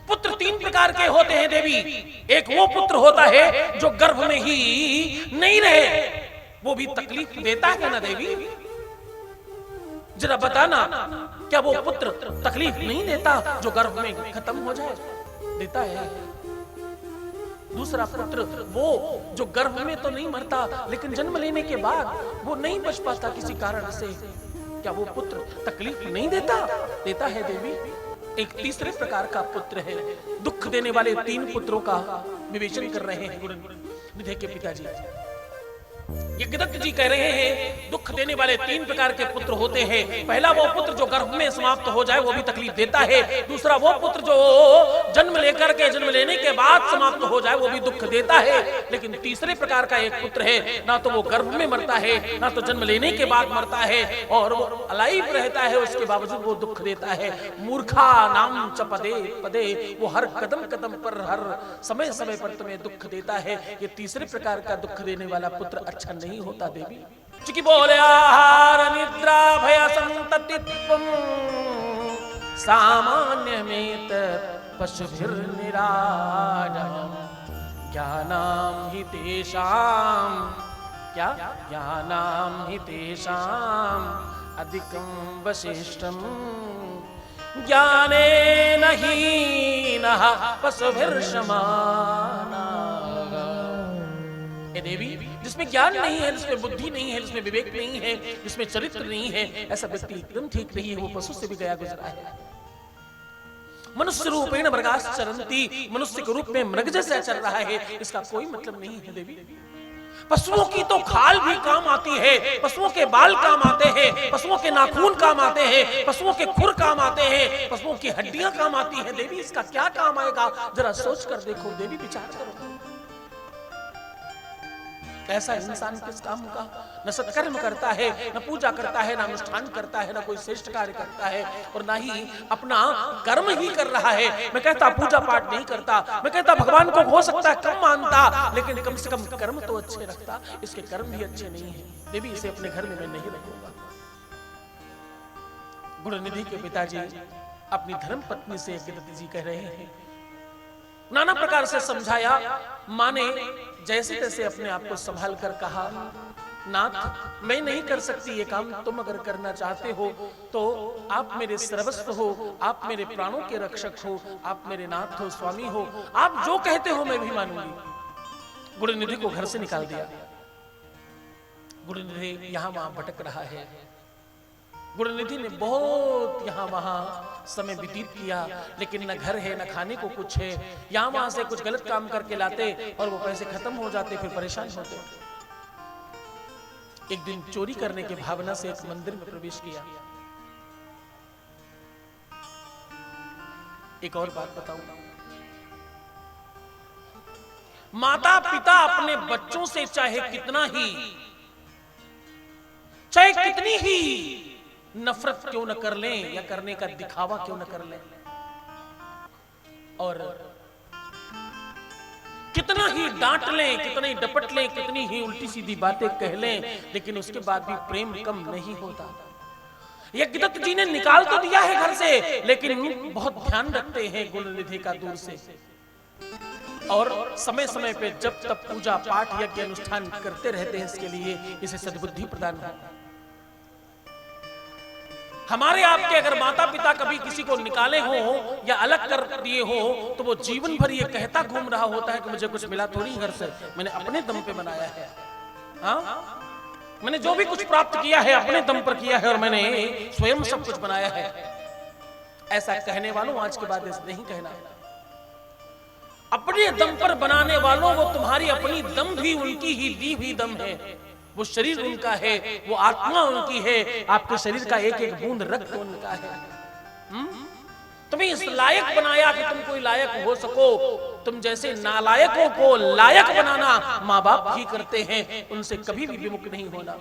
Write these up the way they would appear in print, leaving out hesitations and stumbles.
पुत्र तीन प्रकार के होते हैं देवी। एक वो पुत्र होता है जो गर्भ में ही नहीं रहे, वो भी तकलीफ देता है ना देवी? जरा बताना, क्या वो पुत्र तकलीफ नहीं देता जो गर्भ में खत्म हो जाए? देता है। दूसरा पुत्र वो जो गर्भ में तो नहीं मरता, लेकिन जन्म लेने के बाद वो नहीं बच पाता किसी कारण से, क्या वो पुत्र तकलीफ नहीं देता? देता है देवी। एक तीसरे प्रकार का पुत्र है, दुख देने वाले तीन पुत्रों का विवेचन कर रहे हैं गुरुनिधि के पिताजी। यज्ञदत्त जी कह रहे हैं दुख देने वाले तीन प्रकार के पुत्र होते हैं। पहला वो पुत्र जो गर्भ में समाप्त हो जाए, वो भी तकलीफ देता है। दूसरा वो पुत्र जो जन्म लेकर के जन्म लेने के बाद समाप्त हो जाए, वो भी दुख देता है। लेकिन तीसरे प्रकार का एक पुत्र है, ना तो वो गर्भ में मरता है, ना तो जन्म लेने के बाद मरता है, और वो अलाइव रहता है, उसके बावजूद वो दुख देता है। मूर्खा नाम च पदे पदे, वो हर कदम कदम पर, हर समय समय पर तुम्हें दुख देता है। ये तीसरे प्रकार का दुख देने वाला पुत्र अच्छा नहीं होता देवी। चूंकि बोले आहार निद्रा भय संततित्वम सामान्य में पशुभिर निराजम ज्ञानाम हि तेषाम, क्या ज्ञानाम हि तेषाम अधिकं वशिष्ठम ज्ञाने नहीं नः पशुभिर समाना। देवी, जिसमें ज्ञान नहीं है, जिसमें बुद्धि नहीं है, जिसमें विवेक नहीं है, जिसमें चरित्र नहीं है, ऐसा व्यक्ति एकदम ठीक नहीं है, वो पशु से भी गया गुजरा है। मनुष्य रूपेण मृगाश्चरन्ति, मनुष्य के रूप में मृग जैसा चल रहा है, इसका कोई मतलब नहीं है देवी। पशुओं की तो खाल भी काम आती है, पशुओं के बाल काम आते हैं, पशुओं के नाखून काम आते हैं, पशुओं के खुर काम आते हैं, पशुओं की हड्डियां काम आती हैं देवी। इसका क्या काम आएगा? जरा सोच कर देखो देवी, विचार करो। ऐसा इंसान किस काम का? न सत्कर्म करता है, न पूजा करता है, न अनुष्ठान करता है, न कोई श्रेष्ठ कार्य करता है, और न ही अपना कर्म ही कर रहा है। मैं कहता पूजा पाठ नहीं करता, मैं कहता भगवान को हो सकता है कम मानता, लेकिन कम से कम कर्म तो अच्छे रखता। इसके कर्म भी अच्छे नहीं है देवी, इसे अपने घर में मैं नहीं रखूंगा। गुरुनिधि के पिताजी अपनी धर्म पत्नी से यज्ञदत्त जी कह रहे हैं, नाना प्रकार से समझाया। माँ ने जैसे तैसे अपने आप को संभाल कर कहा, नाथ मैं नहीं कर सकती ये काम, तुम अगर करना चाहते हो तो आप मेरे सर्वस्व हो, आप मेरे प्राणों के रक्षक हो, आप मेरे नाथ हो, स्वामी हो, आप जो कहते हो मैं भी मानूंगी। गुरुनिधि को घर से निकाल दिया। गुरुनिधि यहां वहां भटक रहा है। गुरुनिधि ने बहुत यहाँ वहां समय व्यतीत किया, लेकिन न घर है, न खाने को कुछ है। यहाँ वहां से कुछ गलत काम करके लाते और वो पैसे खत्म हो जाते, फिर परेशान होते। एक दिन चोरी करने की भावना से एक मंदिर में प्रवेश किया। एक और बात बताऊं, माता पिता अपने बच्चों से चाहे कितनी ही नफरत क्यों न कर लें, या करने का दिखावा क्यों न कर लें, और कितना ही डांट लें, कितना ही डपट लें, कितनी ही उल्टी सीधी बातें कह लें, लेकिन उसके बाद भी प्रेम कम नहीं होता। यज्ञदत्त जी ने निकाल तो दिया है घर से, लेकिन बहुत ध्यान रखते हैं गुरुनिधि का दूर से, और समय समय पे जब तब पूजा पाठ यज्ञ अनुष्ठान करते रहते हैं। इसके लिए इसे सद्बुद्धि प्रदान हो। हमारे आपके अगर माता पिता कभी किसी को निकाले हो या अलग कर दिए हो, तो वो जीवन भर ये कहता घूम रहा होता है कि मुझे कुछ मिला थोड़ी घर से, मैंने अपने दम पे बनाया है। हाँ, मैंने जो भी कुछ प्राप्त किया है अपने दम पर किया है, और मैंने स्वयं सब कुछ बनाया है। ऐसा कहने वालों आज के बाद ऐसा नहीं कहना। अपने दम पर बनाने वालों, वो तुम्हारी अपनी दम भी उनकी ही दी हुई दम है। वो शरीर उनका है, वो आत्मा उनकी है, आपके शरीर का एक एक बूंद रक्त उनका है। तुम्हें इस लायक बनाया कि तुम कोई लायक हो सको। तुम जैसे नालायकों को लायक बनाना माँ बाप ही करते हैं, उनसे कभी भी विमुख नहीं होना।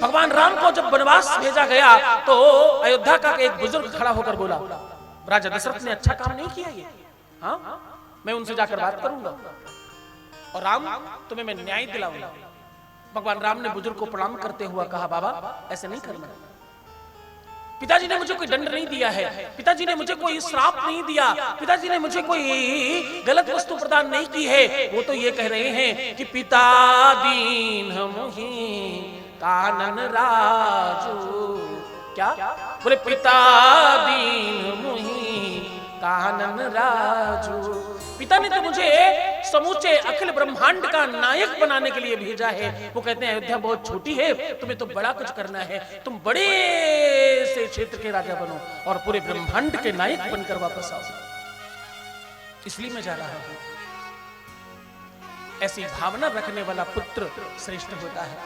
भगवान राम को जब वनवास भेजा गया तो अयोध्या का एक बुजुर्ग खड़ा होकर बोला, राजा दशरथ ने अच्छा काम नहीं किया ये, हाँ मैं उनसे जाकर बात करूंगा और राम तुम्हें मैं न्याय दिलाऊंगा। भगवान राम ने बुजुर्ग को प्रणाम करते हुआ कहा, बाबा ऐसे नहीं करना, पिताजी ने मुझे कोई दंड नहीं दिया है, पिताजी ने मुझे कोई श्राप नहीं दिया, पिताजी ने मुझे कोई गलत वस्तु प्रदान नहीं की है। वो तो ये कह रहे हैं कि पिता दीन मोहि कानन राजू। क्या बोले? पिता दीन मोहि कानन राजू। पिता ने तो मुझे समूचे अखिल ब्रह्मांड का नायक बनाने के लिए भेजा है। वो कहते हैं अयोध्या बहुत छोटी है, तुम्हें तो बड़ा कुछ करना है, तुम बड़े से क्षेत्र के राजा बनो और पूरे ब्रह्मांड के नायक बनकर वापस आओ, इसलिए मैं जा रहा हूं। ऐसी भावना रखने वाला पुत्र श्रेष्ठ होता है।